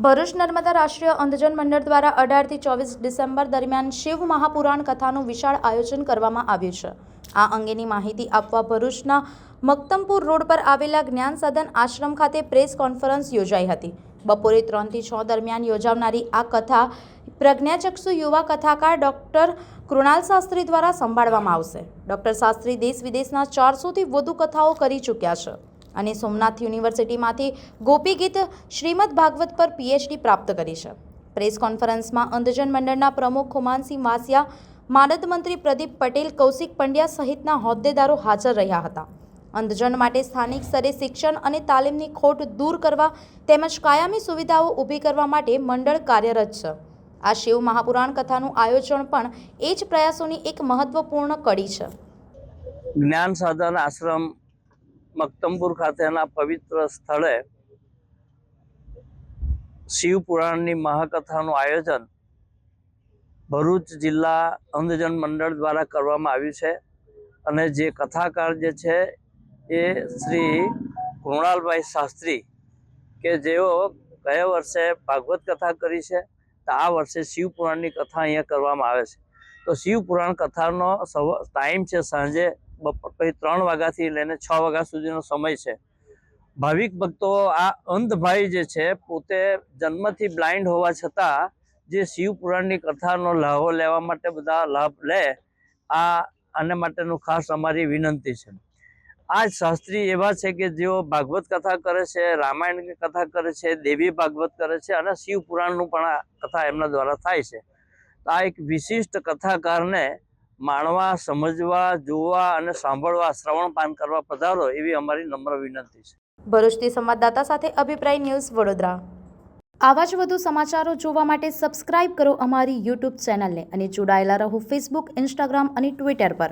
ભરૂચ નર્મદા રાષ્ટ્રીય અંધજન મંડળ દ્વારા 18 થી 24 ડિસેમ્બર દરમિયાન શિવ મહાપુરાણ કથાનું વિશાળ આયોજન કરવામાં આવ્યું છે। આ અંગેની માહિતી આપવા ભરૂચના મક્તમપુર રોડ પર આવેલા જ્ઞાન સદન આશ્રમ ખાતે પ્રેસ કોન્ફરન્સ યોજાઈ હતી। બપોરે 3 થી 6 દરમિયાન યોજાનારી આ કથા પ્રજ્ઞાચક્ષુ યુવા કથાકાર ડોક્ટર કૃણાલ શાસ્ત્રી દ્વારા સંભાળવામાં આવશે। ડોક્ટર શાસ્ત્રી દેશ વિદેશના 400 થી વધુ કથાઓ કરી ચૂક્યા છે અને સોમનાથ યુનિવર્સિટીમાંથી ગોપી ગીત શ્રીમદ ભાગવત પર પીએચડી પ્રાપ્ત કરી છે। પ્રેસ કોન્ફરન્સમાં અંધજન મંડળના પ્રમુખ ખુમાનસિંહ વાસિયા, માનદ મંત્રી પ્રદીપ પટેલ, કૌશિક પંડ્યા સહિતના હોદ્દેદારો હાજર રહ્યા હતા। અંધજન માટે સ્થાનિક સ્તરે શિક્ષણ અને તાલીમની ખોટ દૂર કરવા તેમજ કાયમી સુવિધાઓ ઊભી કરવા માટે મંડળ કાર્યરત છે। આ શિવ મહાપુરાણ કથાનું આયોજન પણ એ જ પ્રયાસોની એક મહત્વપૂર્ણ કડી છે। જ્ઞાન સાધન આશ્રમ મક્તમપુર ખાતેના પવિત્ર સ્થળે શિવ પુરાણની મહાકથાનું આયોજન ભરૂચ જિલ્લા અંધજન મંડળ દ્વારા કરવામાં આવ્યું છે અને જે કથાકાર જે છે એ શ્રી કૃણાલભાઈ શાસ્ત્રી કે જેઓ ગયા વર્ષે ભાગવત કથા કરી છે, તો આ વર્ષે શિવ પુરાણની કથા અહીંયા કરવામાં આવે છે। તો શિવ પુરાણ કથાનો ટાઈમ છે સાંજે 3 વાગ્યાથી લઈને 6 વાગ્યા સુધીનો સમય છે। ભાવિક ભક્તો આ અંધભાઈ જે છે પોતે જન્મથી બ્લાઇન્ડ હોવા છતાં જે શિવ પુરાણની કથાનો લાભો લેવા માટે બધા લાભ લે, આના માટેનું ખાસ અમારી વિનંતી છે। આ શાસ્ત્રી એવા છે કે જેઓ ભાગવત કથા કરે છે, રામાયણની કથા કરે છે, દેવી ભાગવત કરે છે અને શિવ પુરાણનું પણ આ કથા એમના દ્વારા થાય છે। તો આ એક વિશિષ્ટ કથાકારને માણવા, સમજવા, જોવા અને સાંભળવા, શ્રવણપાન કરવા પધારો એવી અમારી નમ્ર વિનંતી છે। ભરૂચથી સંવાદદાતા સાથે અભિપ્રાય ન્યૂઝ, વડોદરા। આવા જ વધુ સમાચારો જોવા માટે સબસ્ક્રાઇબ કરો અમારી યુટ્યુબ ચેનલને અને જોડાયેલા રહો ફેસબુક, ઇન્સ્ટાગ્રામ અને ટ્વિટર પર।